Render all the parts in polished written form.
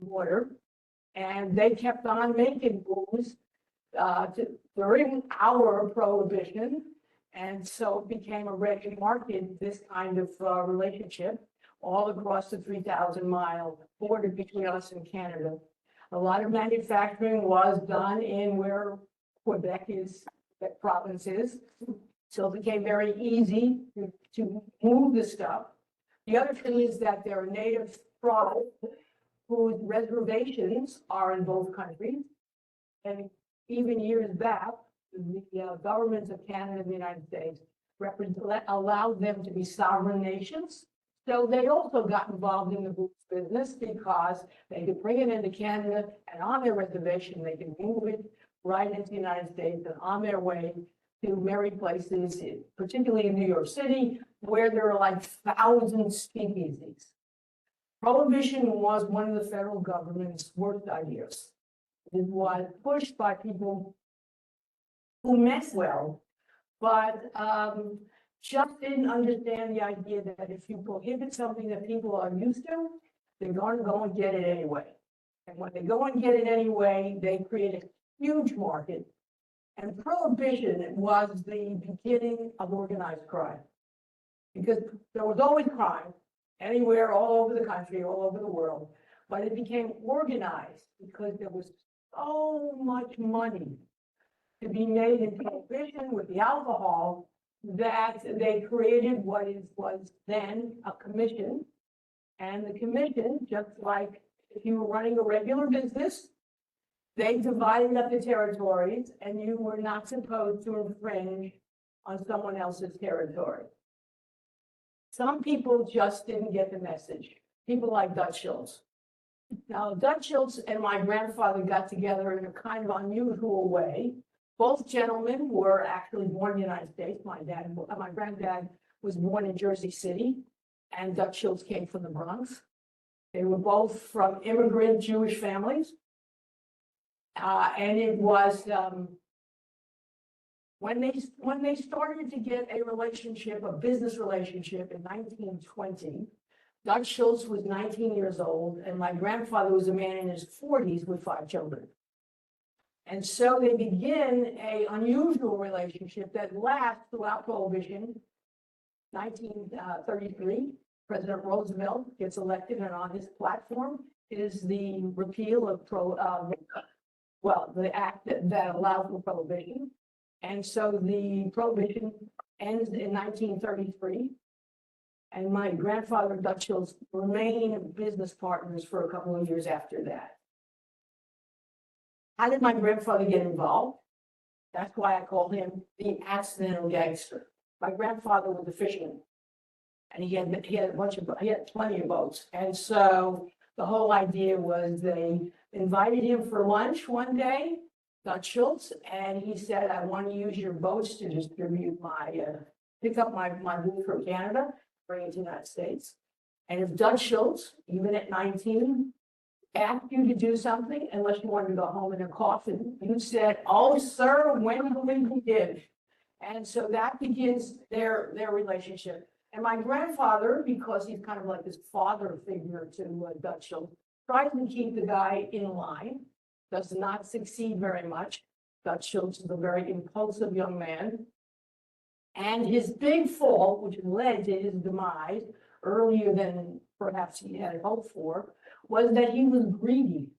border, and they kept on making booze during our prohibition, and so it became a ready market, this kind of relationship, all across the 3,000-mile border between us and Canada. A lot of manufacturing was done in where Quebec is, that province is, so it became very easy to move the stuff. The other thing is that there are native tribes whose reservations are in both countries. And even years back, the governments of Canada and the United States allowed them to be sovereign nations. So they also got involved in the booze business because they could bring it into Canada, and on their reservation, they could move it right into the United States and on their way to merry places, particularly in New York City, where there are like thousands of speakeasies. Prohibition was one of the federal government's worst ideas. It was pushed by people who meant well, but just didn't understand the idea that if you prohibit something that people are used to, they're going to go and get it anyway. And when they go and get it anyway, they create a huge market. And prohibition was the beginning of organized crime. Because there was always crime anywhere, all over the country, all over the world, but it became organized because there was so much money to be made in prohibition with the alcohol that they created what was then a commission. And the commission, just like if you were running a regular business, they divided up the territories and you were not supposed to infringe on someone else's territory. Some people just didn't get the message. People like Dutch Schultz. Now, Dutch Schultz and my grandfather got together in a kind of unusual way. Both gentlemen were actually born in the United States. My granddad was born in Jersey City, and Dutch Schultz came from the Bronx. They were both from immigrant Jewish families. And it was when they started to get a relationship, a business relationship in 1920, Dutch Schultz was 19 years old, and my grandfather was a man in his 40s with 5 children. And so they begin an unusual relationship that lasts throughout Prohibition. 1933, President Roosevelt gets elected, and on his platform is the repeal of the act that allowed for prohibition. And so the prohibition ends in 1933. And my grandfather and Dutch Schultz remain business partners for a couple of years after that. How did my grandfather get involved? That's why I call him the accidental gangster. My grandfather was a fisherman, and he had plenty of boats. And so the whole idea was they invited him for lunch one day, Dutch Schultz, and he said, "I want to use your boats to distribute pick up my booze from Canada, bring it to the United States." And if Dutch Schultz, even at 19, asked you to do something, unless you wanted to go home in a coffin, you said, "Oh, sir, when will we did?" And so that begins their relationship. And my grandfather, because he's kind of like this father figure to Dutch Schultz, tries to keep the guy in line, does not succeed very much. Dutch Schultz is a very impulsive young man. And his big fault, which led to his demise earlier than perhaps he had hoped for, was that he was greedy.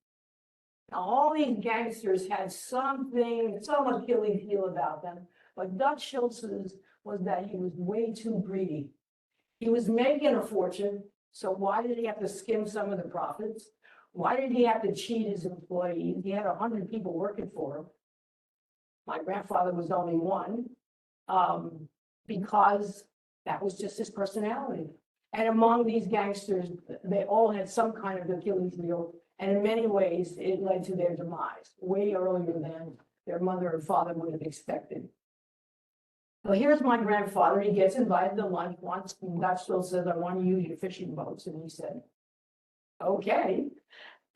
Now, all these gangsters had something, some Achilles heel about them, but Dutch Schultz's was that he was way too greedy. He was making a fortune, so why did he have to skim some of the profits? Why did he have to cheat his employees? He had 100 people working for him. My grandfather was only one, because that was just his personality. And among these gangsters, they all had some kind of Achilles heel, and in many ways, it led to their demise way earlier than their mother and father would have expected. So here's my grandfather. He gets invited to lunch once, and Dutch Schultz says, "I want to use your fishing boats," and he said, "Okay."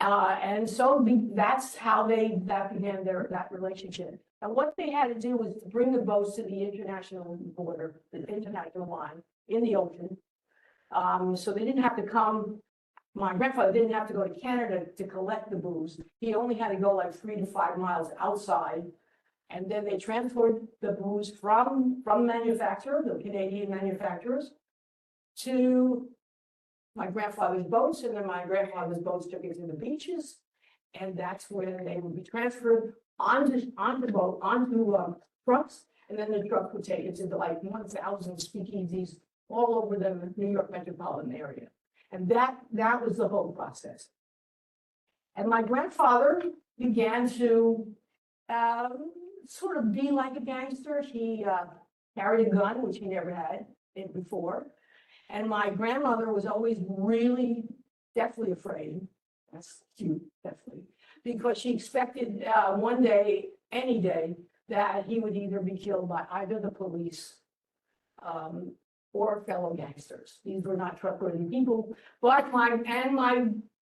And so that's how that began that relationship. And what they had to do was to bring the boats to the international border, the international line in the ocean. So they didn't have to come my grandfather didn't have to go to Canada to collect the booze. He only had to go like 3 to 5 miles outside. And then they transferred the booze from manufacturer, the Canadian manufacturers, to my grandfather's boats, and then my grandfather's boats took it to the beaches, and that's where they would be transferred onto trucks, and then the truck would take it to the like 1,000 speakeasies all over the New York metropolitan area. And that was the whole process. And my grandfather began to sort of be like a gangster. He carried a gun, which he never had before. And my grandmother was always really deathly afraid. That's cute, deathly. Because she expected one day, any day, that he would either be killed by either the police or fellow gangsters. These were not trustworthy people. But my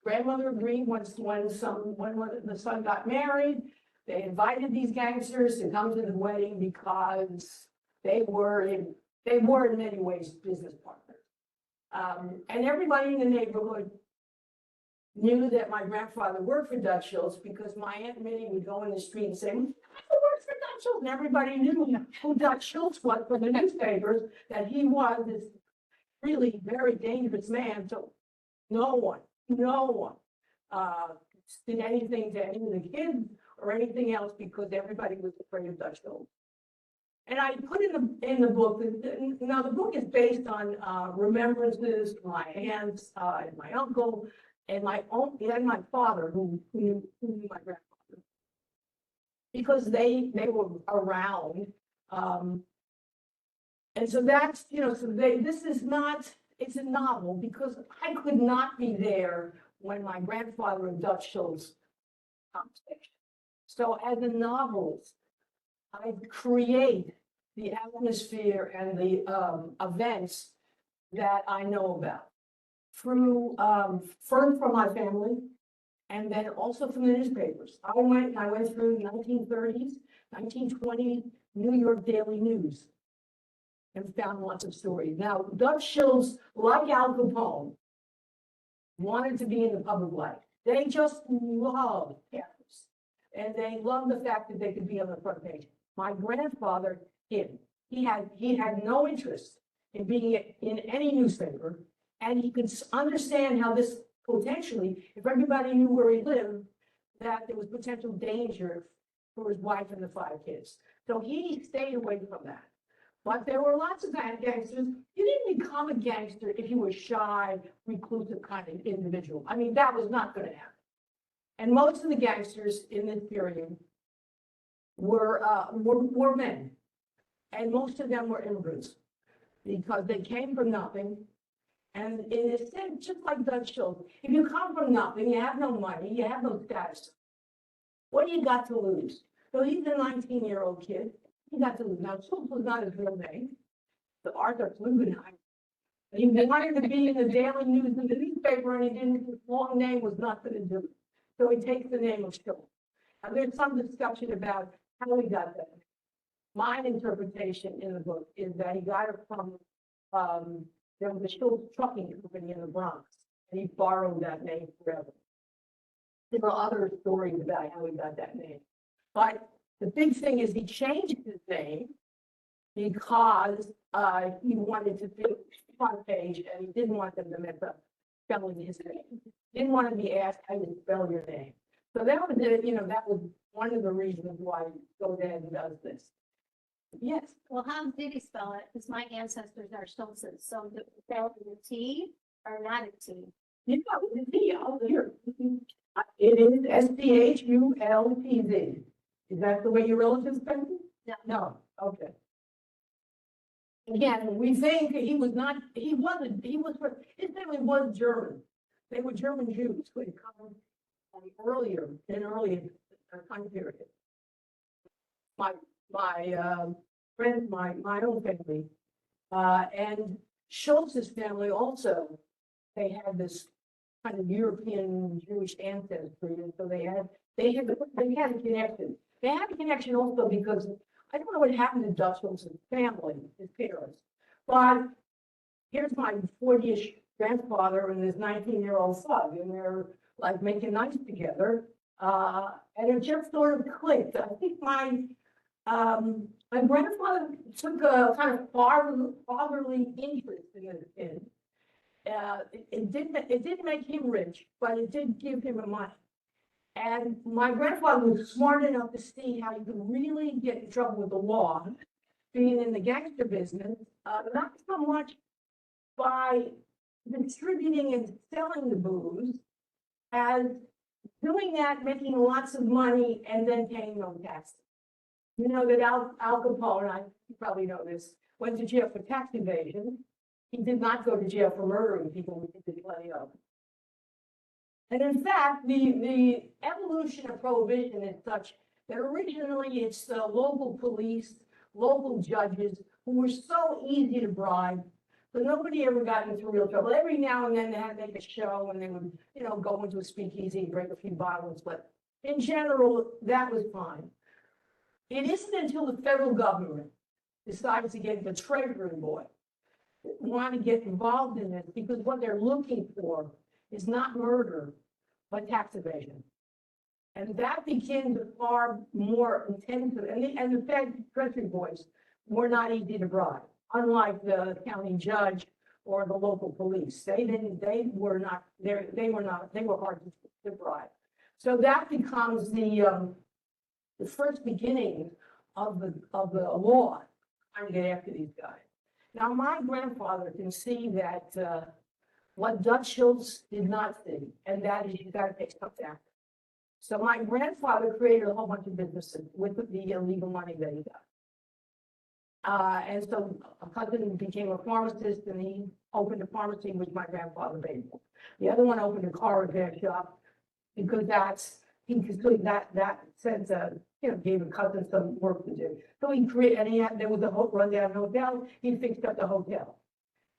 grandmother agreed when the son got married, they invited these gangsters to come to the wedding because they were in many ways business partners. And everybody in the neighborhood knew that my grandfather worked for Dutch Schultz because my Aunt Minnie would go in the street and say, "I work for Dutch Schultz." And everybody knew who Dutch Schultz was from the newspapers, that he was this really very dangerous man. So no one did anything to any of the kids or anything else because everybody was afraid of Dutch Schultz. And I put in the book, now the book is based on remembrances from my aunts and my uncle and my father who knew my grandfather. Because they were around. And so that's, it's a novel because I could not be there when my grandfather and Dutch Schultz conversation. So as a novelist, I create the atmosphere and the events that I know about through first from my family and then also from the newspapers. I went through 1930s, 1920 New York Daily News and found lots of stories. Now, Dutch Schultz, like Al Capone, wanted to be in the public light. They just loved cameras. And they loved the fact that they could be on the front page. My grandfather didn't. He had no interest in being in any newspaper, and he could understand how this potentially, if everybody knew where he lived, that there was potential danger for his wife and the 5 kids. So he stayed away from that. But there were lots of gangsters. You didn't become a gangster if you were shy, reclusive kind of individual. I mean, that was not going to happen. And most of the gangsters in this period were men, and most of them were immigrants because they came from nothing. And in a sense, just like Dutch Schultz, if you come from nothing, you have no money, you have no status. What do you got to lose? So he's a 19-year-old kid. He got to lose. Now, Schultz was not his real name. The Arthur Flugenheim. He wanted to be in the Daily News in the newspaper, and he didn't. His long name was not going to do it. So he takes the name of Schultz. Now, there's some discussion about how he got that. My interpretation in the book is that he got it from, there was a Schultz trucking company in the Bronx, and he borrowed that name forever. There are other stories about how he got that name. But the big thing is he changed his name because he wanted to be front page, and he didn't want them to mess up spelling his name. Didn't want to be asked how you spell your name. So that was that was one of the reasons why Godin does this. Yes. Well, how did he spell it? Because my ancestors are Schultzes. So the spell with a T or not a T? You know, the T out here. It is Schultz. Is that the way your relatives spelled it? No. No. Okay. Again, we think he was, his family was German. They were German Jews who had come earlier time period. My friend, my own family, and Schultz's family also, they had this kind of European Jewish ancestry, and so they had a connection. They had a connection also because I don't know what happened to Dutch Schultz's family, his parents, but here's my 40-ish grandfather and his 19-year-old son, and they're like making nice together. And it just sort of clicked. I think my grandfather took a kind of fatherly interest in his kid. It didn't make him rich, but it did give him a money. And my grandfather was smart enough to see how you could really get in trouble with the law, being in the gangster business, not so much by distributing and selling the booze, as doing that, making lots of money, and then paying no taxes. You know that Al Capone, you probably know this, went to jail for tax evasion. He did not go to jail for murdering people, which he did plenty of. And in fact, the evolution of prohibition is such that originally it's the local police, local judges who were so easy to bribe, but nobody ever got into real trouble. Every now and then they had to make a show and they would, you know, go into a speakeasy and break a few bottles, but in general, that was fine. It isn't until the federal government decides to get the treasury boy, want to get involved in this, because what they're looking for is not murder, but tax evasion. And that became the far more intensive, and the Fed treasury boys were not easy to bribe, unlike the county judge or the local police. They were hard to bribe. So that becomes the first beginning of the law trying to get after these guys. Now, my grandfather can see that what Dutch Schultz did not see, and that is you got to pay stuff down. So my grandfather created a whole bunch of businesses with the illegal money that he got. And so a cousin became a pharmacist, and he opened a pharmacy, which my grandfather paid for. The other one opened a car repair shop because that sense of, you know, gave a cousin some work to do. So he created, and there was a rundown hotel. He fixed up the hotel.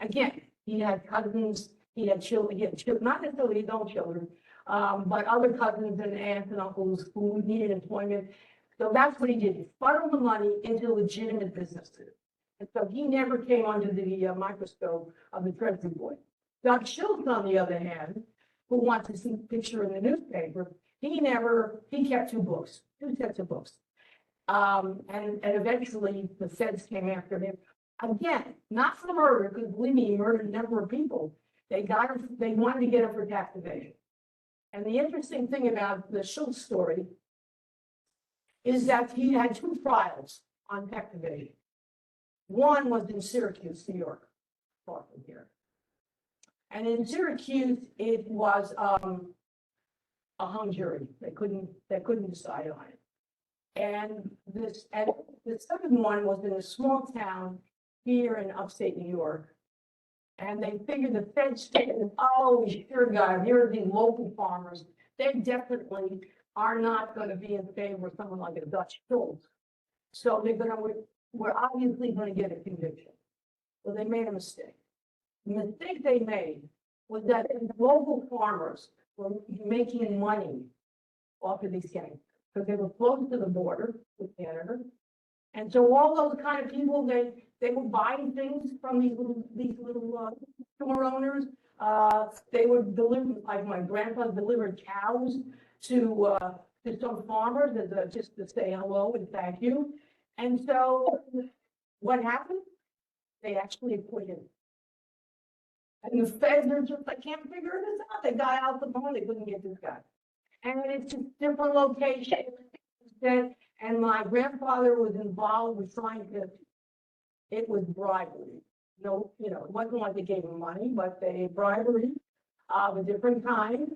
Again, he had cousins, he had children, not necessarily his own children, but other cousins and aunts and uncles who needed employment. So that's what he did. He funneled the money into legitimate businesses. And so he never came under the microscope of the treasury boy. Dutch Schultz, on the other hand, who wants to see a picture in the newspaper, he kept two sets of books. And eventually the feds came after him. Again, not for murder, because believe me, he murdered a number of people. They wanted to get him for tax evasion. And the interesting thing about the Schultz story is that he had two trials on tax evasion. One was in Syracuse, New York, far from here. And in Syracuse, it was a hung jury. They couldn't decide on it. And the second one was in a small town here in upstate New York. And they figured the feds figured, oh, we sure got him. Here are these local farmers. They definitely are not going to be in favor of someone like a Dutch Schultz. So we're obviously going to get a conviction. Well, they made a mistake. The mistake they made was that the local farmers were making money off of these gangs because they were close to the border with Canada. And so all those kind of people, they were buying things from these little store owners. They would deliver, like my grandpa delivered cows to some farmers just to say hello and thank you. And so what happened? They actually acquitted him. And the feds are just, I can't figure this out. They got Al Capone, they couldn't get this guy. And it's just different locations. And my grandfather was involved with it was bribery. No, you know, it wasn't like they gave him money, but they bribery of a different kind.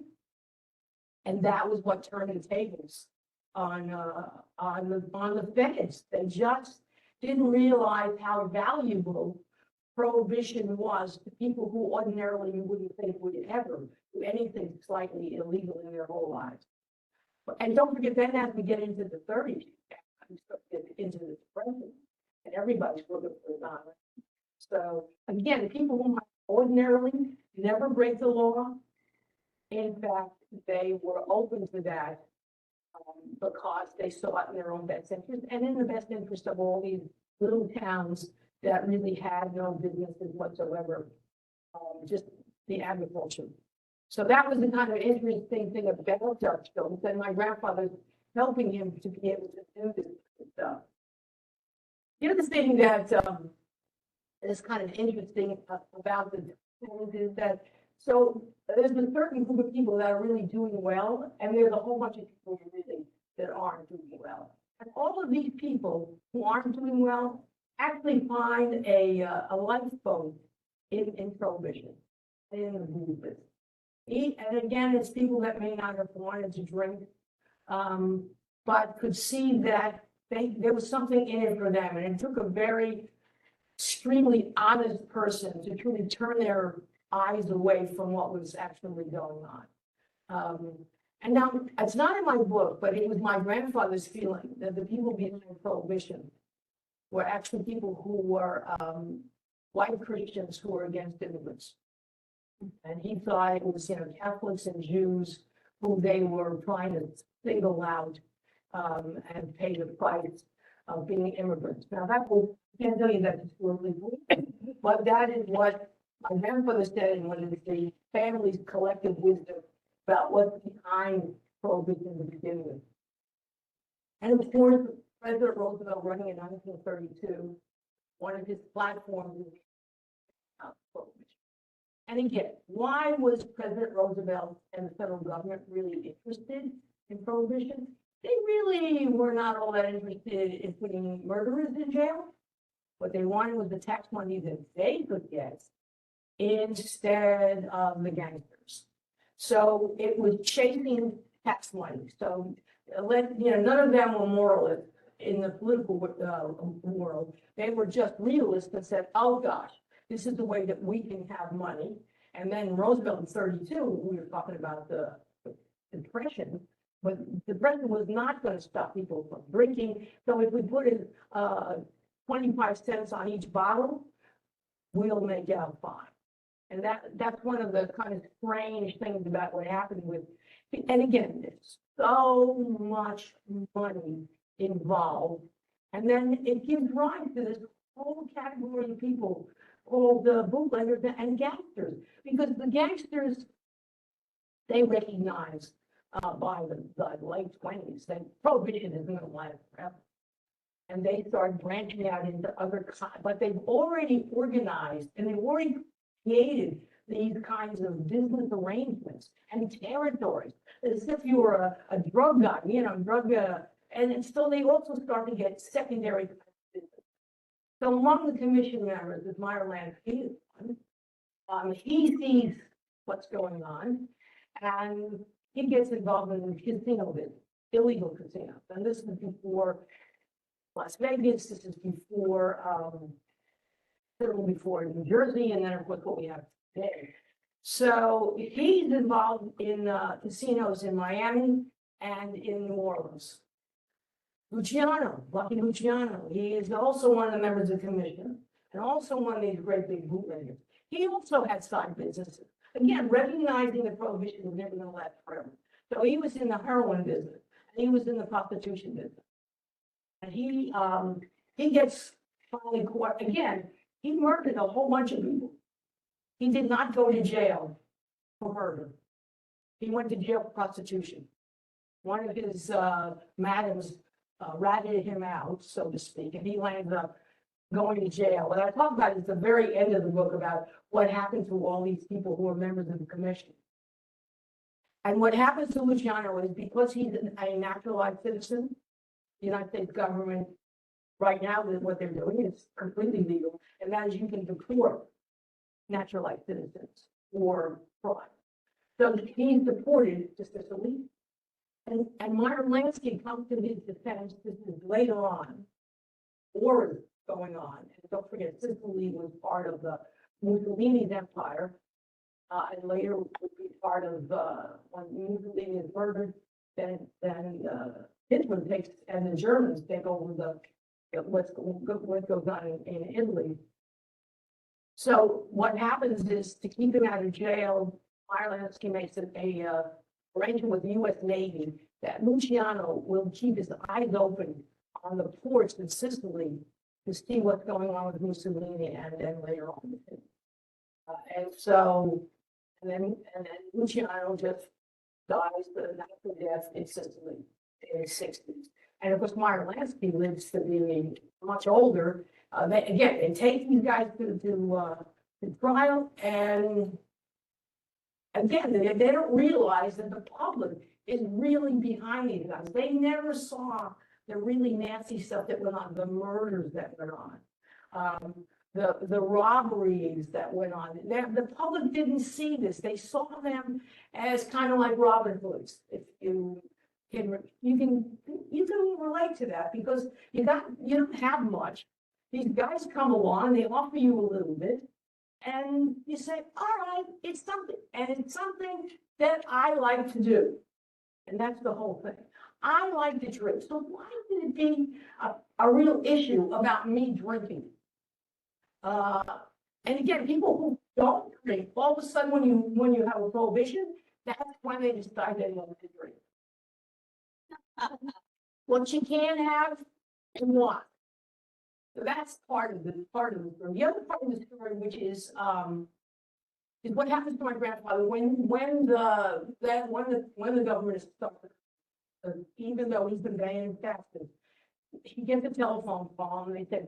And that was what turned the tables on the feds. They just didn't realize how valuable prohibition was to people who ordinarily you wouldn't think would ever do anything slightly illegal in their whole lives. And don't forget, then as we get into the 30s, we start to get into the Depression, and everybody's looking for the dollar. So again, people who might ordinarily never break the law, in fact, they were open to that because they saw it in their own best interest and in the best interest of all these little towns that really had no businesses whatsoever. Just the agriculture. So that was the kind of interesting thing about Dutch Schultz, and my grandfather helping him to be able to do this stuff. The other thing that is kind of interesting about the things is that, so there's a certain group of people that are really doing well, and there's a whole bunch of people really that aren't doing well. And all of these people who aren't doing well actually find a lifeboat in Prohibition, in the movement. And again, it's people that may not have wanted to drink, but could see that there was something in it for them. And it took a very extremely honest person to truly turn their eyes away from what was actually going on. And now, it's not in my book, but it was my grandfather's feeling that the people behind Prohibition were actually people who were white Christians who were against immigrants. And he thought it was, Catholics and Jews who they were trying to single out and pay the price of being immigrants. Now, I can't tell you that it's really, but that is what my grandfather said, and what is the family's collective wisdom about what's behind Prohibition to begin with. And of course, President Roosevelt running in 1932, one of his platforms was Prohibition. And again, why was President Roosevelt and the federal government really interested in Prohibition? They really were not all that interested in putting murderers in jail. What they wanted was the tax money that they could get instead of the gangsters. So it was chasing tax money. So none of them were moralists in the political world. They were just realists that said, oh gosh, this is the way that we can have money. And then Roosevelt in 32, we were talking about the Depression, but the Depression was not going to stop people from drinking. So if we put in 25 cents on each bottle, we'll make out fine. And that's one of the kind of strange things about what happened with, and again, there's so much money involved. And then it gives rise to this whole category of people called the bootleggers and gangsters, because the gangsters, they recognize by the late 20s that Prohibition isn't going to last forever. And they start branching out into other but they've already organized and they've already created these kinds of business arrangements and territories, as if you were a drug guy, and so they also start to get secondary business. So among the commission members is Meyer Lansky. He sees what's going on, and he gets involved in the casino business, illegal casinos. And this is before Las Vegas. This is before before New Jersey, and then of course what we have today. So he's involved in casinos in Miami and in New Orleans. Lucky Luciano, he is also one of the members of the commission, and also one of these great big bootleggers. He also had side businesses. Again, recognizing that Prohibition was never going to last forever. So he was in the heroin business, and he was in the prostitution business. And he gets finally caught again. He murdered a whole bunch of people. He did not go to jail for murder. He went to jail for prostitution. One of his madams ratted him out, so to speak, and he landed up going to jail. What I talk about is the very end of the book about what happened to all these people who are members of the commission. And what happens to Luciano is, because he's a naturalized citizen, the United States government right now, what they're doing is completely legal, and that is you can deport naturalized citizens for fraud. So he's deported to Sicily, and Meyer Lansky comes to his defense. This is later on. War is going on, and don't forget, Sicily was part of the Mussolini's empire, and later would be part of when Mussolini is murdered. Then Hitler takes, and the Germans take over what goes on in Italy. So what happens is, to keep him out of jail, Meyer Lansky makes a arrangement with the U.S. Navy that Luciano will keep his eyes open on the ports in Sicily to see what's going on with Mussolini, and then later on with him. And so and then Luciano just dies the natural death in Sicily in his 60s. And of course, Meyer Lansky lives to be much older. They take these guys to trial, and again, they don't realize that the public is really behind these guys. They never saw the really nasty stuff that went on, the murders that went on, the robberies that went on. The public didn't see this. They saw them as kind of like Robin Hoods. If you can relate to that, because you don't have much. These guys come along, they offer you a little bit, and you say, all right, it's something, and it's something that I like to do. And that's the whole thing. I like to drink. So why would it be a real issue about me drinking? And again, people who don't drink, all of a sudden when you have a prohibition, that's when they decide they want to drink. What you can have and want. So that's part of the story. The other part of the story, which is what happens to my grandfather when the government is started, even though he's been paying taxes, he gets a telephone call and they said,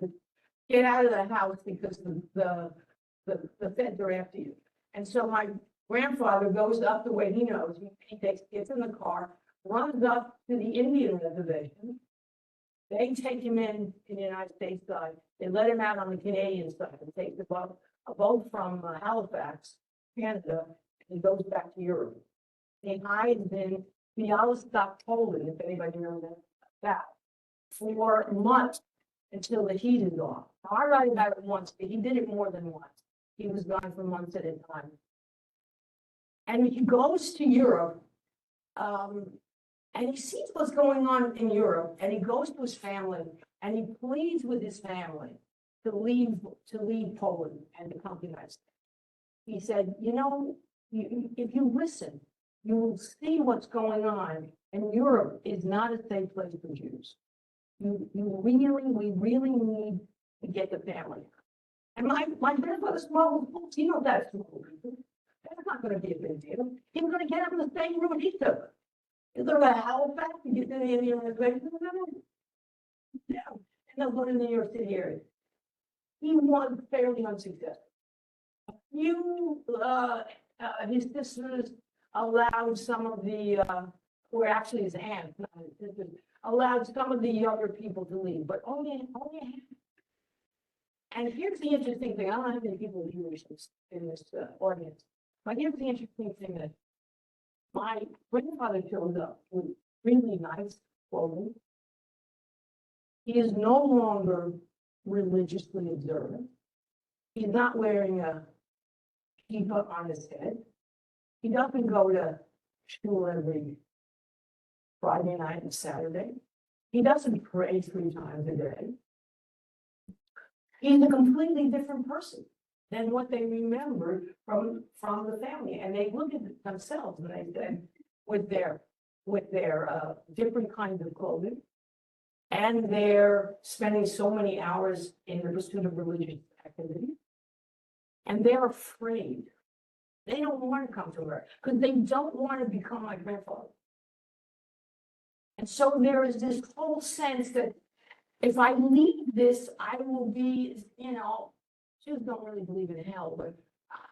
get out of the house because the feds are after you. And so my grandfather goes up the way he knows. He gets in the car, runs up to the Indian reservation. They take him in the United States side. They let him out on the Canadian side and take the boat from Halifax, Canada, and he goes back to Europe. He hides in Białystok, Poland, if anybody knows that, for months until the heat is off. Now, I write about it once, but he did it more than once. He was gone for months at a time. And he goes to Europe, and he sees what's going on in Europe, and he goes to his family, and he pleads with his family to leave Poland and to come to the United States. He said, if you listen, you will see what's going on, and Europe is not a safe place for Jews. We really need to get the family. And my grandfather smuggled books. That's smuggled people. That's not going to be a big deal. He was going to get up in the same room he took. He's going to go to Halifax and get to the Indian reservation. Yeah. And they'll go to the New York City area. He was fairly unsuccessful. His sisters allowed some of the, or actually his aunt, not his sisters, allowed some of the younger people to leave, but only a handful. And here's the interesting thing. I don't have any people Jewish in this audience, but here's the interesting thing that my grandfather shows up with really nice clothing. He is no longer religiously observant. He's not wearing a kippah on his head. He doesn't go to shul every Friday night and Saturday. He doesn't pray 3 times a day. He's a completely different person than what they remember from the family. And they look at themselves and they said, with their different kinds of clothing, and they're spending so many hours in the pursuit of religious activity, and they're afraid. They don't want to come to America because they don't want to become my grandfather. And so there is this whole sense that if I leave this, I will be, Jews don't really believe in hell, but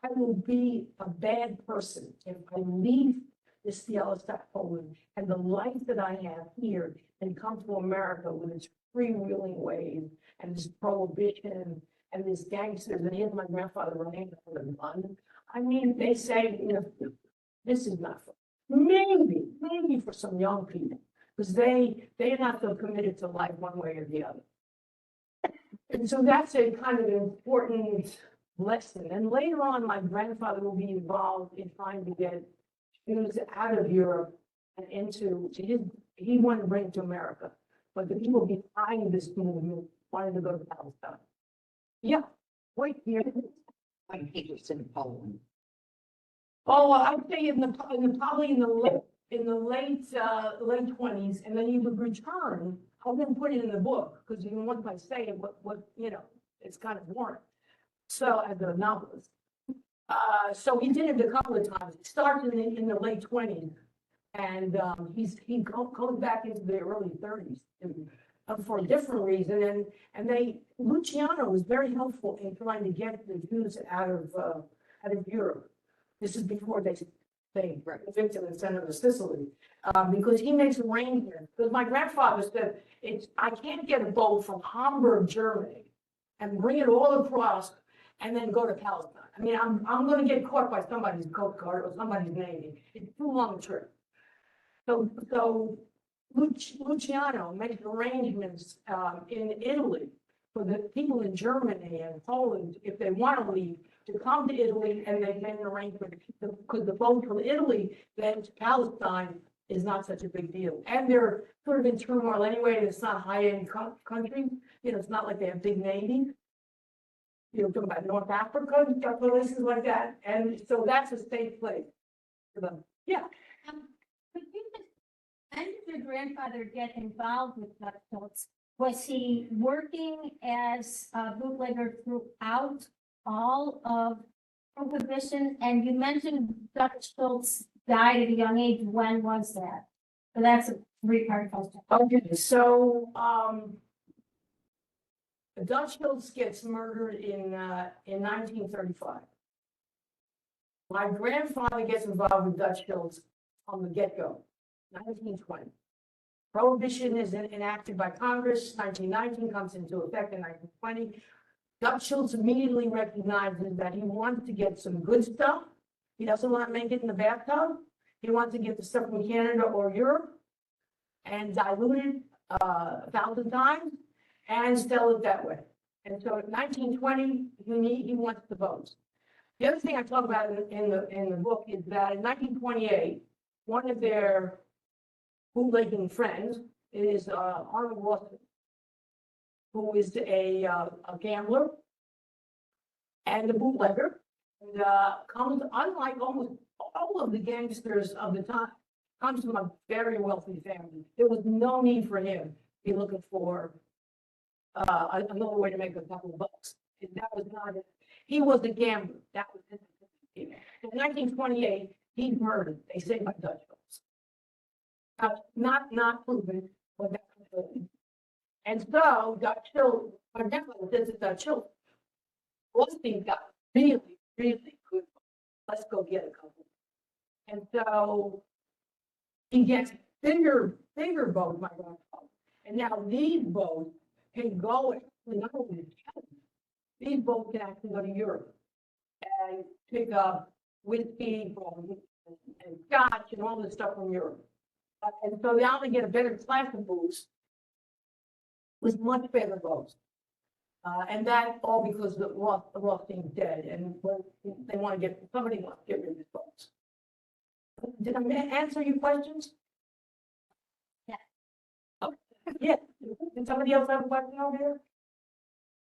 I will be a bad person if I leave this Białystok, Poland, and the life that I have here and come to America with its freewheeling ways and this prohibition and this gangsters. And here's my grandfather running for the gun. I mean, they say, this is not for, maybe for some young people, because they're not so committed to life one way or the other. And so that's a kind of important lesson. And later on, my grandfather will be involved in trying to get Jews out of Europe and he wanted to bring it to America. But the people behind this movement wanted to go to Palestine. Yeah, wait here. Like Peterson, Poland. Oh, I'd say probably in the late 20s, and then he would return. I didn't put it in the book because once I say it, what it's kind of boring. So as a novelist, So he did it a couple of times. It started in the late 20s. And goes back into the early 30s for a different reason. And Luciano was very helpful in trying to get the Jews out of Europe. This is before they evicted and sent them to Sicily, because he makes arrangements. Because my grandfather said, I can't get a boat from Hamburg, Germany, and bring it all across and then go to Palestine. I mean, I'm going to get caught by somebody's Coast Guard or somebody's Navy. It's too long a trip. So Luciano makes arrangements in Italy for the people in Germany and Poland, if they want to leave, to come to Italy, and they made an arrangement because the boat from Italy then to Palestine is not such a big deal. And they're sort of in turmoil anyway, and it's not high-end country. You know, it's not like they have big navies. You know, talking about North Africa and stuff, places like that. And so that's a safe place for them. Yeah. Could you just, when did your grandfather get involved with Dutch Schultz? Was he working as a bootlegger throughout all of Prohibition? And you mentioned Dutch Schultz died at a young age. When was that? So that's a three-part question. Okay, so Dutch Schultz gets murdered in 1935. My grandfather gets involved with Dutch Schultz on the get-go, 1920. Prohibition is enacted by Congress, 1919 comes into effect in 1920. Dutch Schultz immediately recognizes that he wants to get some good stuff. He doesn't want to make it in the bathtub. He wants to get the stuff from Canada or Europe and dilute it 1,000 times and sell it that way. And so in 1920, he wants the votes. The other thing I talk about in the book is that in 1928, one of their bootlegging friends is Arnold Wilson, who is a gambler and a bootlegger, and comes, unlike almost all of the gangsters of the time, comes from a very wealthy family. There was no need for him to be looking for another way to make a couple of bucks. That was not it. He was a gambler. That was his. In 1928, he's murdered. They say by Dutch Schultz. Not proven, but that's what it is. And so Dutch Schultz, my grandfather says that Dutch Schultz, Austin got really, really good. Let's go get a couple. And so he gets bigger boats, my grandfather. And now these boats can go, not only to Canada, these boats can actually go to Europe and pick up whiskey and scotch and all this stuff from Europe. And so now they get a better class of booze with much better boats. And that all because the Rothstein's dead, and they want to somebody wants to get rid of his boats. Did I answer your questions? Yeah. Okay. Yeah. Did somebody else have a question over here?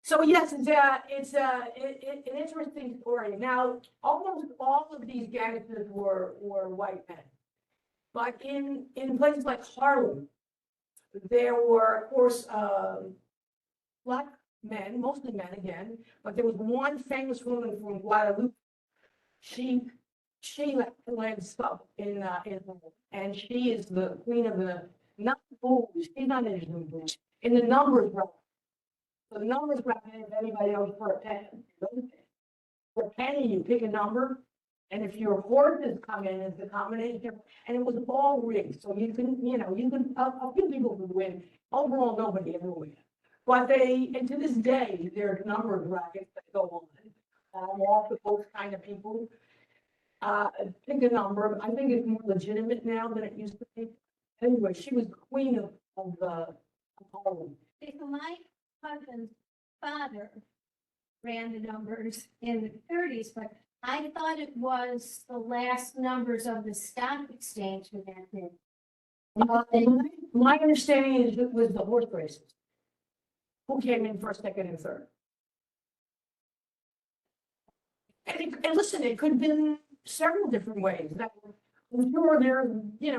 So yes, it's an interesting story. Now, almost all of these gangsters were white men, but in places like Harlem, there were, of course, black men, mostly men again, but there was one famous woman from Guadeloupe. She led stuff in and she is the queen of the, not booze, she's not in the booze, in the numbers round. So the numbers round, if anybody knows, for a penny. For a penny, you pick a number, and if your horses come in as the combination, and it was all rigged, so you can, a few people could win. Overall, nobody ever win. But and to this day, there's numbered rackets that go on. All the those kind of people. Pick a number. I think it's more legitimate now than it used to be. Anyway, she was the queen of Harlem. So my husband's father ran the numbers in the 30s, but I thought it was the last numbers of the stock exchange for that thing. My understanding is it was the horse races. Who came in first, second, and third? And listen, it could have been several different ways. I'm sure there are,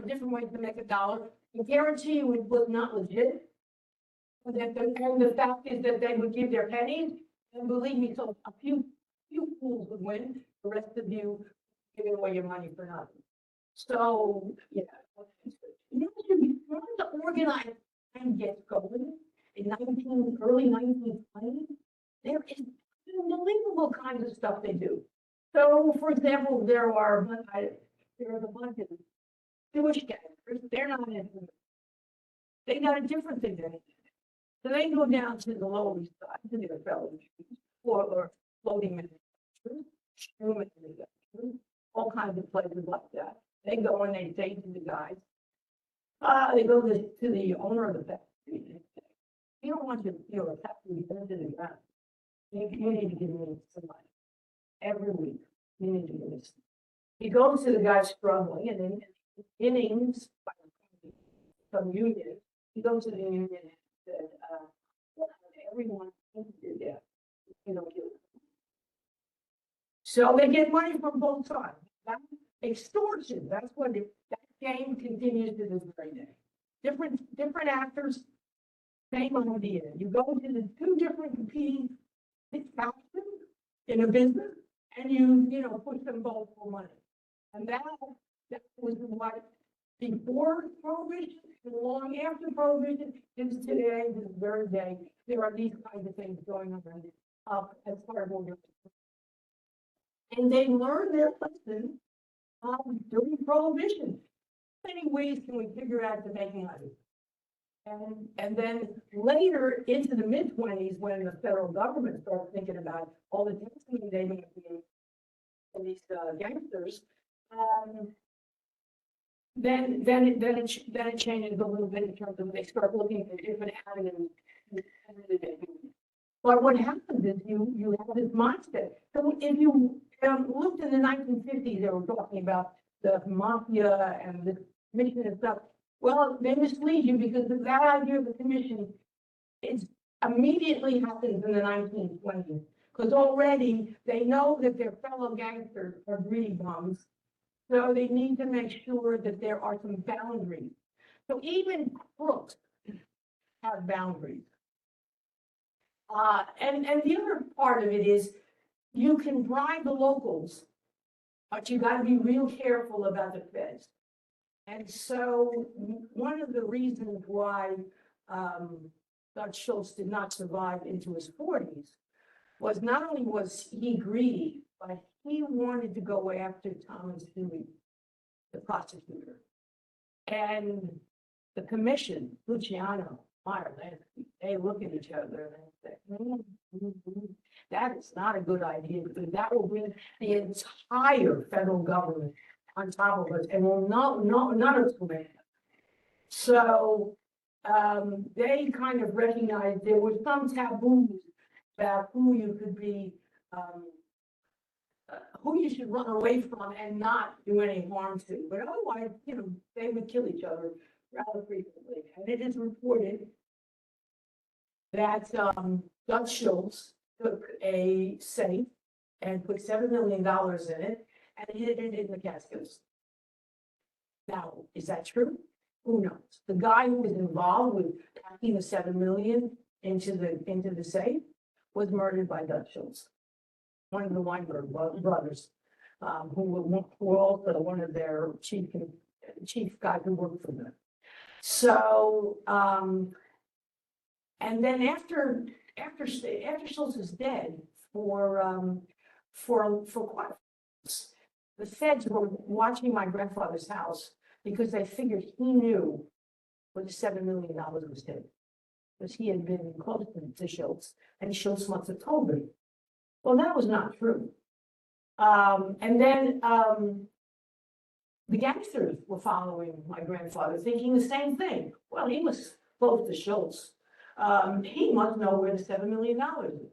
different ways to make a dollar. I guarantee you it was not legit. And the fact is that they would give their pennies, and believe me, so a few fools would win. the rest of you giving away your money for nothing. So, yeah. Once the organized crime gets going in early 1920, there is unbelievable kinds of stuff they do. So, for example, there are a bunch of Jewish gangsters. They're not in. They got a different thing than it. So they go down to the Lower East Side to their fellow Jews, or floating manufacturers, shoe manufacturers, all kinds of places like that. They go and they say to the guys, they go to the owner of the factory and they say, you don't want to feel a factory into the ground. You need to give me some money every week. You need to give me some. He goes to the guy struggling, and in the beginnings, from union, he goes to the union and said, everyone needs to do that. You know, so they get money from both sides. That's extortion. That's what that game continues to this very day. Different actors, same idea. You go to the two different competing factions in a business, and you push them both for money. And that was what before Prohibition and long after Prohibition is today, this very day. There are these kinds of things going on as far as organization. And they learn their lesson during Prohibition. How many ways can we figure out to make money? And then later into the mid-20s, when the federal government started thinking about all the testing they may be in these gangsters, then it changes a little bit in terms of they start looking for different avenues. But what happens is you have this mindset. So if you looked in the 1950s, they were talking about the mafia and the commission and stuff. Well, they mislead you because that idea of the commission is immediately happens in the 1920s. Because already they know that their fellow gangsters are greedy bums. So they need to make sure that there are some boundaries. So even crooks have boundaries. And the other part of it is you can bribe the locals, but you got to be real careful about the feds. And so one of the reasons why Dutch Schultz did not survive into his 40s was not only was he greedy, but he wanted to go after Thomas Dewey, the prosecutor. And the commission, Luciano, Meyer, they look at each other and they say, that is not a good idea because that will bring the entire federal government on top of us and will none of us will make it. So they kind of recognized there were some taboos about who you could be, who you should run away from and not do any harm to. But otherwise, they would kill each other rather frequently. And it is reported that Dutch Schultz took a safe and put $7 million in it and hid it in the Catskills. Now, is that true? Who knows? The guy who was involved with packing the $7 million into the safe was murdered by Dutch Schultz, one of the Weinberg brothers, who were also one of their chief guys who worked for them. So, and then after Schultz is dead, for quite, the feds were watching my grandfather's house because they figured he knew where the $7 million was hidden, because he had been close to Schultz, and Schultz must have told me. Well, that was not true. And then the gangsters were following my grandfather, thinking the same thing. Well, he was close to Schultz. He must know where the $7 million is.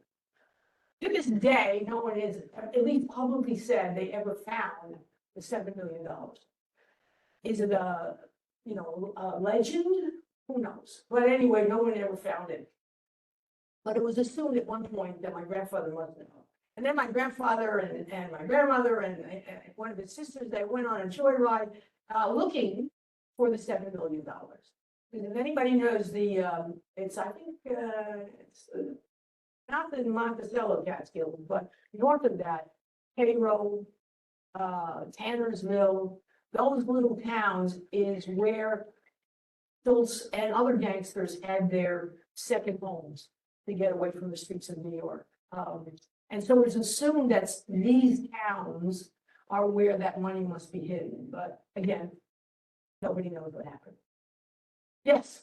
To this day, no one has, at least publicly said, they ever found the $7 million. Is it a legend? Who knows? But anyway, no one ever found it. But it was assumed at one point that my grandfather must know. And then my grandfather and my grandmother and one of his sisters, they went on a joyride looking for the $7 million. Because if anybody knows it's not the Monticello Catskills, but north of that, Cairo, Tannersville, those little towns is where those and other gangsters had their second homes to get away from the streets of New York. And so it's assumed that these towns are where that money must be hidden, but again, nobody knows what happened. Yes,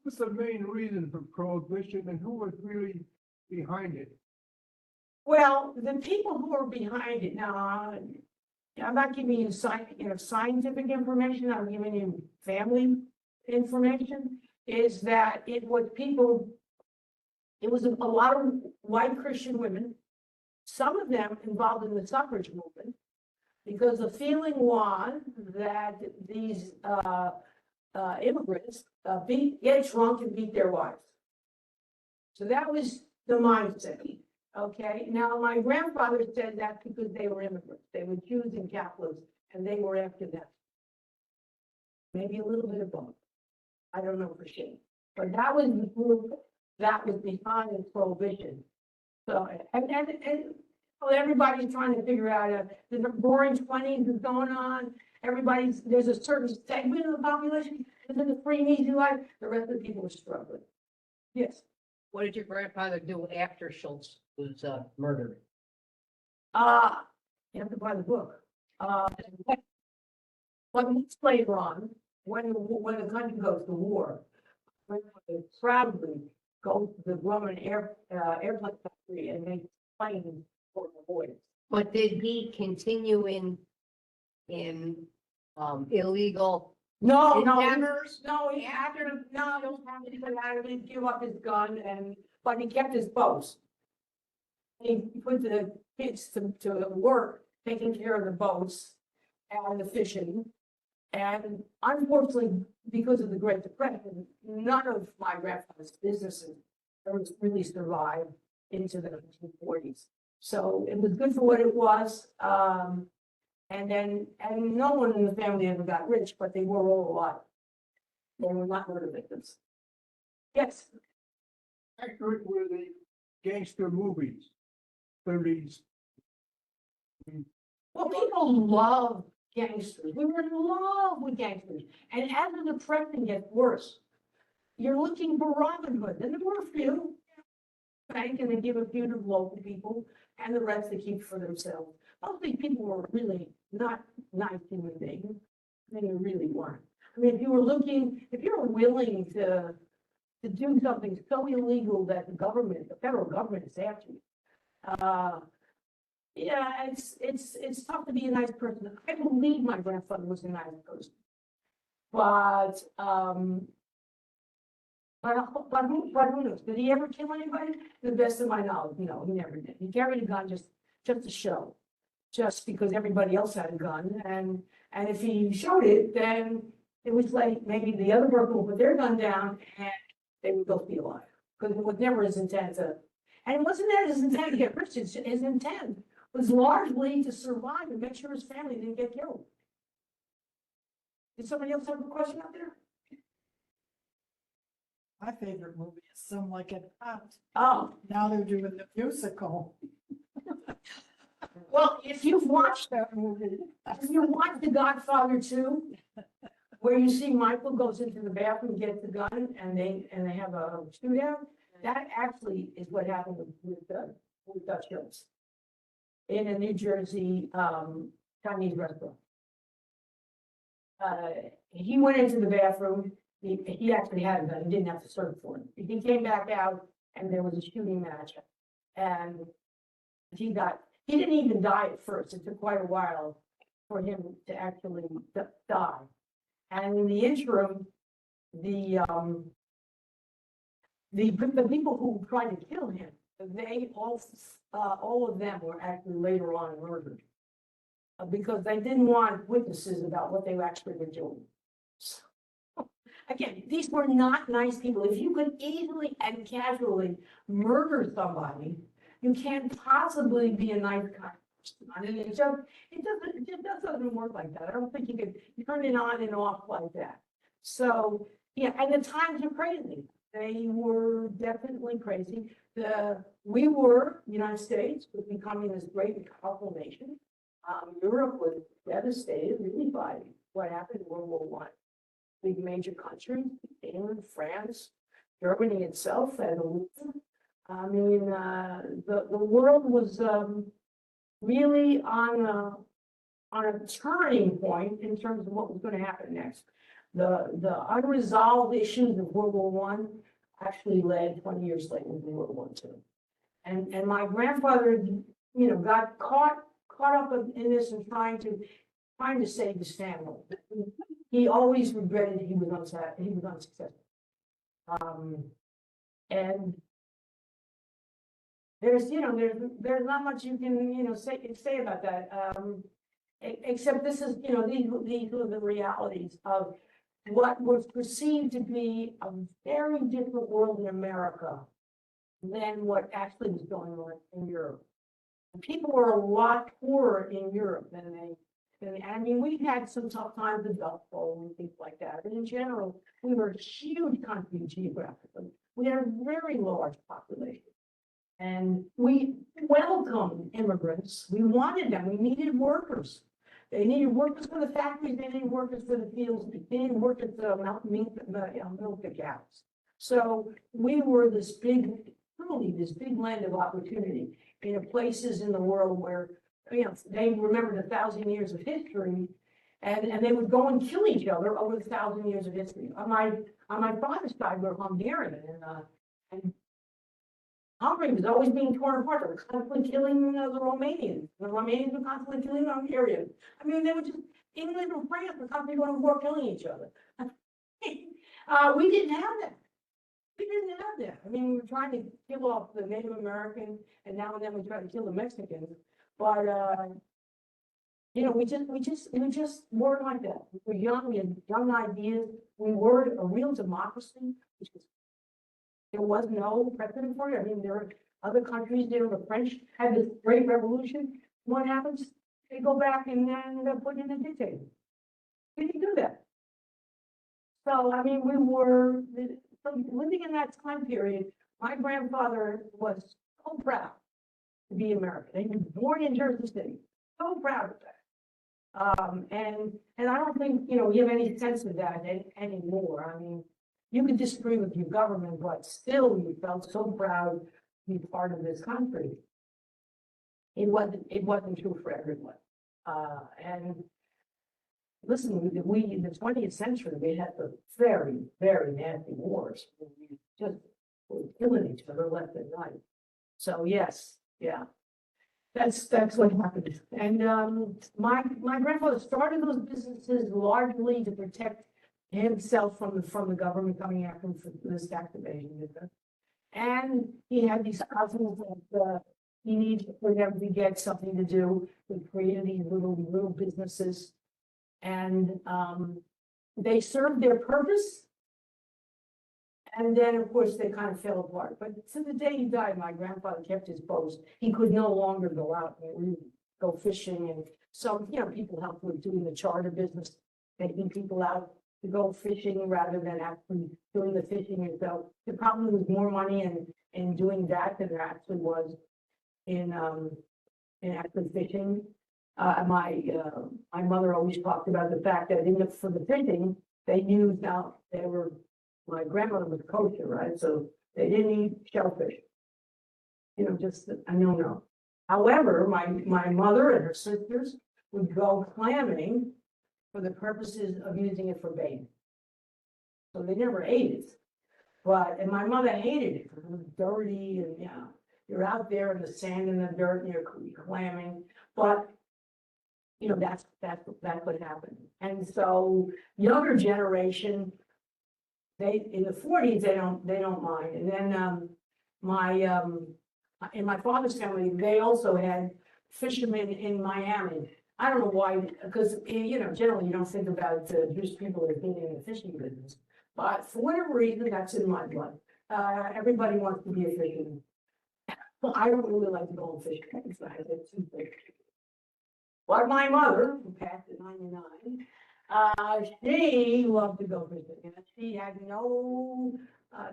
What's the main reason for prohibition and who was really behind it? well, the people who are behind it now, I'm not giving you scientific information, I'm giving you family information, is that it was a lot of white Christian women, some of them involved in the suffrage movement, because the feeling was that these immigrants get drunk and beat their wives. So that was the mindset. Okay, now my grandfather said that because they were immigrants, they were Jews and Catholics, and they were after them. Maybe a little bit of both. I don't know for sure, but that was the group that was behind the prohibition. So, and well, everybody's trying to figure out, the roaring twenties is going on. There's a certain segment of the population that's in the free and easy life. The rest of the people are struggling. Yes. What did your grandfather do after Schultz was murdered? You have to buy the book. But later on, when the country goes to war, when they proudly go to the Grumman airplane factory and make planes for the boys. But did he continue in illegal endeavors? He didn't give up his gun but he kept his boats. He put the kids to work, taking care of the boats and the fishing. And unfortunately, because of the Great Depression, none of my grandfather's businesses ever really survived into the 1940s. So it was good for what it was. And no one in the family ever got rich, but they were all alive. They were not murder victims. Yes. Accurate were the gangster movies, 30s. Well, people love gangsters. We were in love with gangsters. And as the depression gets worse, you're looking for Robin Hood. And there were a few. Bank and they give a few to local people and the rest they keep for themselves. Most of these people were really not nice human beings. They really weren't. I mean, if you were willing to do something so illegal that the federal government is after you, yeah, it's tough to be a nice person. I believe my grandfather was a nice person, but who knows? Did he ever kill anybody? To the best of my knowledge, no, he never did. He carried a gun just to show, just because everybody else had a gun, and if he showed it, then it was like maybe the other worker would put their gun down and they would both be alive, because it was never his intent to. And it wasn't that his intent to get rich. His intent was largely to survive and make sure his family didn't get killed. Did somebody else have a question out there? My favorite movie is Some Like It Hot. Oh, Now they're doing the musical. well, if you've watched that movie, if you watch The Godfather 2, where you see Michael goes into the bathroom, gets the gun, and they have a shootout, that actually is what happened with Dutch Schultz in a New Jersey Chinese restaurant. He went into the bathroom. He actually had a gun. He didn't have to serve for it. He came back out, and there was a shooting match, and he didn't even die at first. It took quite a while for him to actually die. And in the interim, the people who tried to kill him, they all of them were actually later on murdered because they didn't want witnesses about what they actually were doing. So, again, these were not nice people. If you could easily and casually murder somebody, you can't possibly be a nice guy. I mean, it just doesn't work like that. I don't think you can turn it on and off like that. So, yeah, and the times are crazy. They were definitely crazy. The United States was becoming this great and powerful nation. Europe was devastated really by what happened in World War One. Big major countries, England, France, Germany itself had a war. I mean, the world was really on a turning point in terms of what was going to happen next. The unresolved issues of World War One actually led 20 years later to World War Two. And my grandfather, got caught up in this and trying to save his family. He always regretted he was unsuccessful. And there's not much you can, say about that. Except this is, these are the realities of what was perceived to be a very different world in America than what actually was going on in Europe. People were a lot poorer in Europe I mean, we had some tough times with Dust Bowl and things like that, but in general, we were a huge country geographically. We had a very large population. And we welcomed immigrants. We wanted them. We needed workers. They needed workers for the factories. They needed workers for the fields. They needed workers to milk the cows. So we were this big land of opportunity in places in the world where, they remembered 1,000 years of history, and they would go and kill each other over 1,000 years of history. On my father's side, we're Hungarian, and Hungary was always being torn apart. They were constantly killing the Romanians. The Romanians were constantly killing the Hungarians. I mean, they were just, England and France were constantly going to war killing each other. We didn't have that. We didn't have that. I mean, we were trying to kill off the Native Americans, and now and then we try to kill the Mexicans. But we just weren't like that. We were young. We had young ideas. We were a real democracy, which was. There was no precedent for it. I mean, there are other countries, the French had this great revolution. What happens? They go back and then they're put in a dictator. We didn't do that. So, I mean, we were living in that time period. My grandfather was so proud to be American. He was born in Jersey City. So proud of that. And I don't think, we have any sense of that anymore. I mean, you could disagree with your government, but still you felt so proud to be part of this country. It wasn't true for everyone. And listen, in the 20th century, we had the very, very nasty wars. We just were killing each other left and right. So yes, yeah. That's what happened. And my grandfather started those businesses largely to protect himself from the government coming after him for this tax evasion. And he had these cousins that he needed for them to get something to do. We created these little businesses, and they served their purpose. And then, of course, they kind of fell apart. But to the day he died, my grandfather kept his post. He could no longer go out and go fishing, and so people helped with doing the charter business, taking people out to go fishing rather than actually doing the fishing itself. There probably was more money in doing that than there actually was in actually fishing. My mother always talked about the fact that for the fishing, they used my grandmother was kosher, right? So they didn't eat shellfish. Just a no. However, my mother and her sisters would go clamming for the purposes of using it for bait. So they never ate it. And my mother hated it because it was dirty, and you're out there in the sand and the dirt and you're clamming. But that's what happened. And so younger generation, in the 40s they don't mind. And then in my father's family, they also had fishermen in Miami. I don't know why, because generally you don't think about Jewish people as being in the fishing business, but for whatever reason, that's in my blood. Everybody wants to be a fisherman. I don't really like to go on fishing. But my mother, who passed at 99, she loved to go fishing. And she had no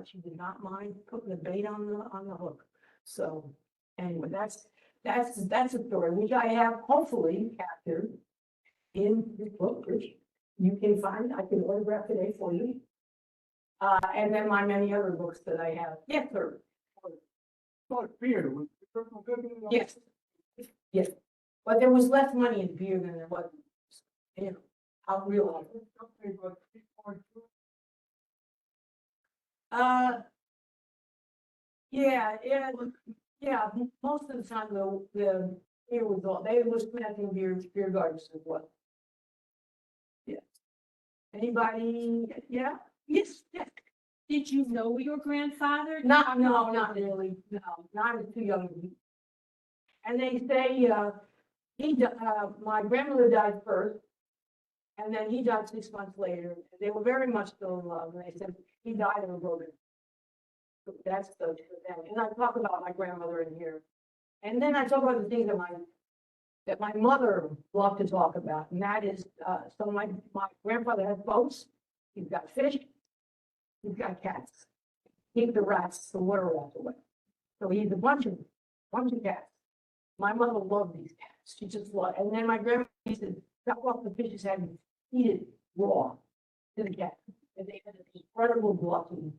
She did not mind putting the bait on the hook. So anyway, that's a story which I have hopefully captured in the book, which you can find. I can autograph today for you. And then my many other books that I have. Yes, sir. Not beer, was the purple good in the- Yes. Yes. But there was less money in beer than there was, you know, I'll realize. Something about 3.2. Yeah, most of the time the beer was all, they were smashing beer gardens as well. Yeah. Anybody, yeah, yes, yes. Did you know your grandfather? No, not really, no, I was too young. to be- And they say, my grandmother died first. And then he died 6 months later. They were very much still in love. And they said he died of a broken. So that's the thing. And I talk about my grandmother in here. And then I talk about the things that my mother loved to talk about. And that is, so my grandfather has boats. He's got fish. He's got cats. Keep the rats, the water rats away. So he's a bunch of cats. My mother loved these cats. She just loved, and then my grandmother used to chop off the fish's head and eat it raw to the cat. And they had an incredible glutton.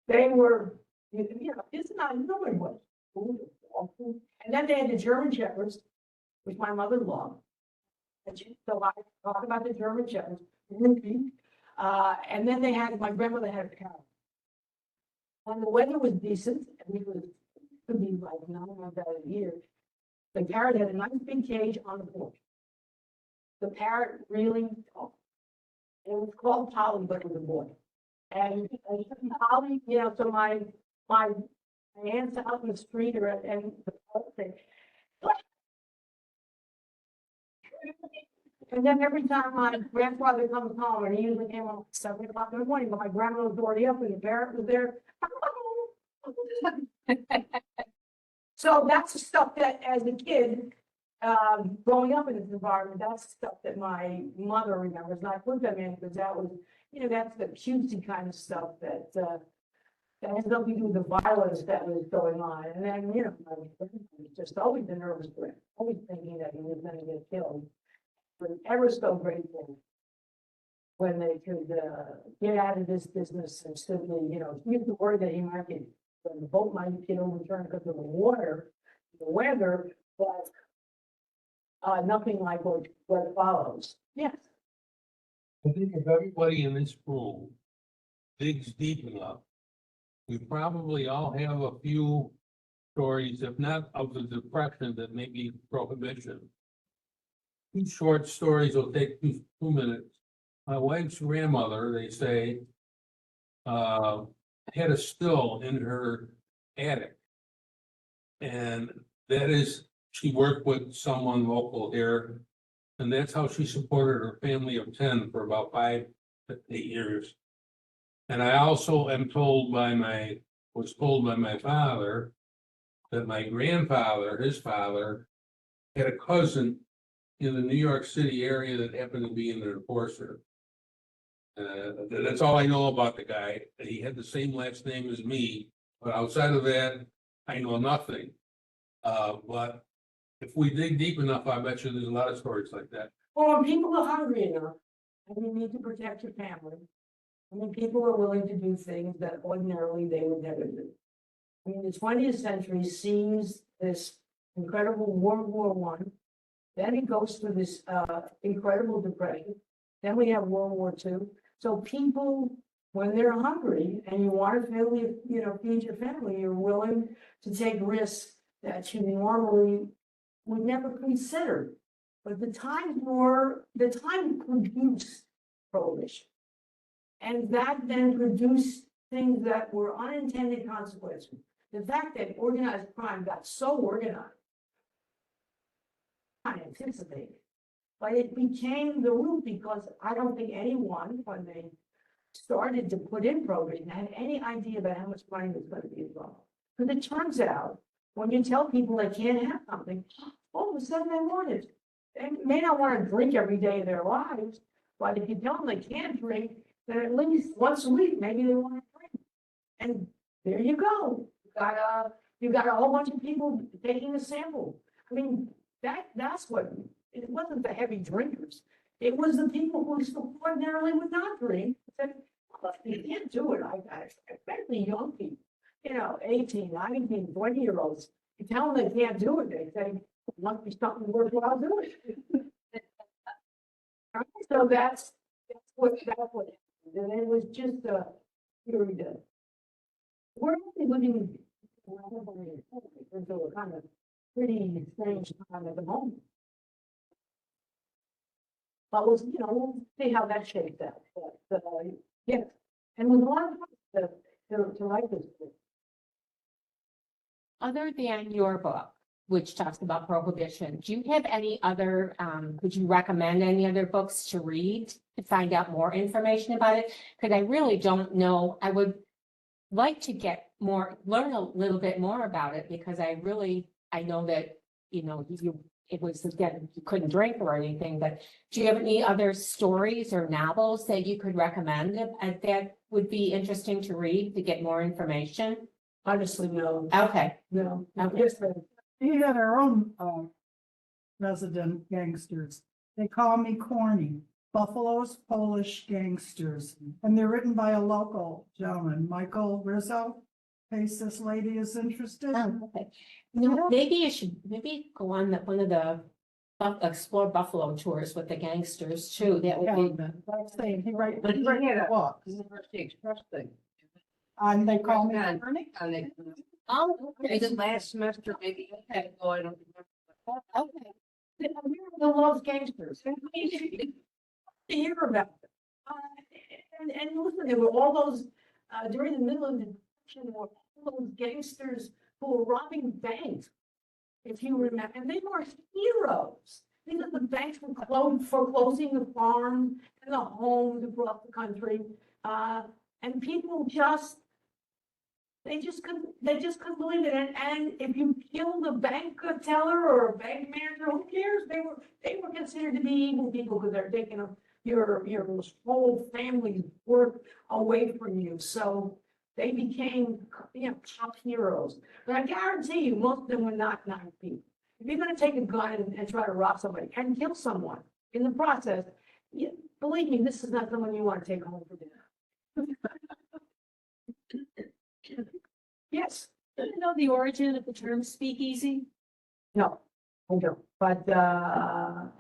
They were, you know, it's not knowing what food is awful. And then they had the German shepherds, which my mother loved. So I talk about the German shepherds, Ruby. And then my grandmother had a cow. When the weather was decent, and it was, could be like 9 months out of the year, the parrot had a nice big cage on the porch. The parrot really talked. It was called Polly, but it was a boy. And Polly, you know, so my aunt's out in the street and the parrot said, "What?" And then every time my grandfather comes home, and he usually came home at 7 o'clock in the morning, but my grandmother was already up and the parrot was there. So that's the stuff that, as a kid, growing up in this environment, that's the stuff that my mother remembers. And I put them in because that was, you know, that's the cutesy kind of stuff that has nothing to do with the violence that was going on. And then, you know, my grandmother was just always a nervous wreck, always thinking that he was going to get killed. But ever so grateful when they could get out of this business and simply, you know, he's the word that he might get, the boat might get overturned because of the water, the weather, but nothing like what follows. Yes. I think if everybody in this room digs deep enough, we probably all have a few stories, if not of the Depression, that maybe Prohibition. 2 short stories will take 2 minutes. My wife's grandmother, they say, had a still in her attic. And that is, she worked with someone local here. And that's how she supported her family of 10 for about 5 to 8 years. And I also was told by my father that my grandfather, his father, had a cousin in the New York City area that happened to be an enforcer. That's all I know about the guy. He had the same last name as me, but outside of that, I know nothing. But if we dig deep enough, I bet you there's a lot of stories like that. Well, when people are hungry enough, and you need to protect your family, I mean, people are willing to do things that ordinarily they would never do. I mean, the 20th century sees this incredible World War I, then it goes through this incredible depression, then we have World War II. So people, when they're hungry and you want to feed your family, you're willing to take risks that you normally would never consider. But the time produced prohibition. And that then produced things that were unintended consequences. The fact that organized crime got so organized, unanticipated, but it became the root because I don't think anyone, when they started to put in prohibition, had any idea about how much money was going to be involved. Because it turns out, when you tell people they can't have something, all of a sudden they want it. They may not want to drink every day of their lives, but if you tell them they can't drink, then at least once a week, maybe they want to drink. And there you go. You got a whole bunch of people taking a sample. I mean, that's what, it wasn't the heavy drinkers. It was the people who ordinarily would not drink. Said, well, if you can't do it, especially young people, 18, 19, 20-year-olds. You tell them they can't do it, they say, must be something worthwhile doing. So that's what happened. And it was just a period of, we're only living into a kind of pretty strange time at the moment. But we'll see how that shapes out. But, yeah, and with a lot of to write this book. Other than your book, which talks about prohibition, do you have any other, would you recommend any other books to read to find out more information about it? Because I really don't know. I would like to learn a little bit more about it, because I know that, it was, again, you couldn't drink or anything, but do you have any other stories or novels that you could recommend that would be interesting to read to get more information? Honestly, no. Okay. No. Okay. Yes, We had our own, resident gangsters. They call me corny. Buffalo's Polish Gangsters. And they're written by a local gentleman, Michael Rizzo. In case this lady is interested. Oh, okay. Maybe you should go on one of the explore Buffalo tours with the gangsters too. That would be. That's saying, he writes But he had a books. University Express thing. And they call me Right. corny. And they, Oh, I did last semester, maybe I had to go, I don't remember. okay. America loves gangsters. To hear about them. And listen, there were all those, during the middle of the Depression, there were all those gangsters who were robbing banks. If you remember, and they were heroes. These are the banks foreclosing the farm and the homes across the country. And people they just couldn't believe it. And if you killed a bank teller or a bank manager, who cares? They were considered to be evil people because they're taking your whole family's work away from you. So they became, top heroes. But I guarantee you, most of them were not nice people. If you're going to take a gun and try to rob somebody and kill someone in the process, believe me, this is not someone you want to take home for dinner. Yes. Do you know the origin of the term speakeasy? No, I don't, but,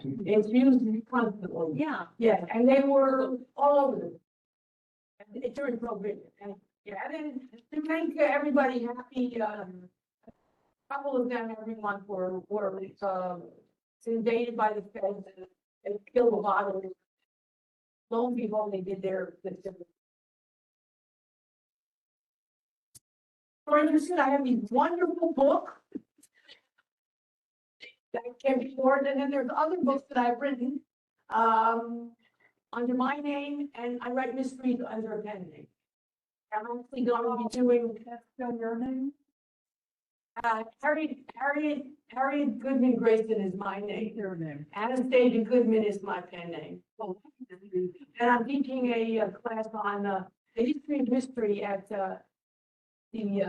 it's used constantly. Yeah. Yeah, and they were all over during Prohibition. And then to make everybody happy, a couple of them every month were invaded by the feds and killed a lot of them. Lo and behold, they did their. For instance, I have these wonderful book that can be ordered, and then there's other books that I've written under my name, and I write mysteries under a pen name. I'm actually going to be doing. That's still your name? Harriet Goodman Grayson is my name. Your name. Anastasia Goodman is my pen name. And I'm teaching a class on the history of mystery at the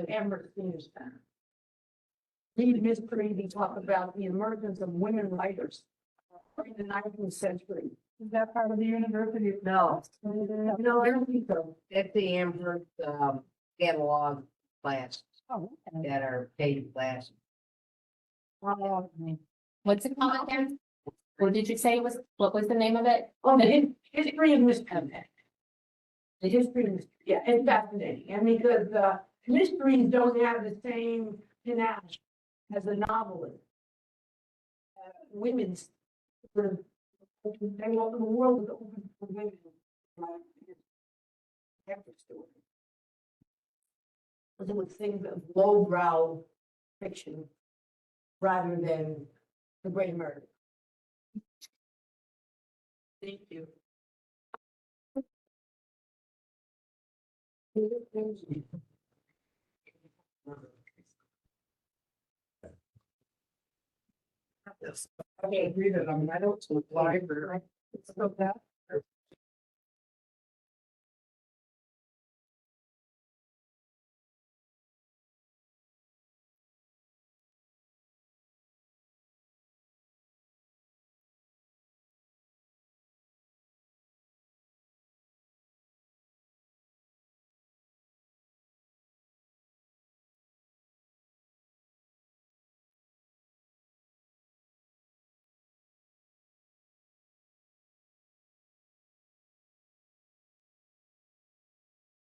Amherst Senior Center. Read mystery, we talk about the emergence of women writers in the 19th century. Is that part of the university? No, No, I don't think so. at the Amherst, catalog class Oh, okay. that are paid classes. What's it called again? What did you say what was the name of it? Oh, the history of mystery. The history of mystery, yeah, it's fascinating, and because mysteries don't have the same panache as a novelist. Women's, sort of, they want the world is open for women. Because it was things of lowbrow fiction rather than the great murder. Thank you. I can't read it, I don't to the library. So that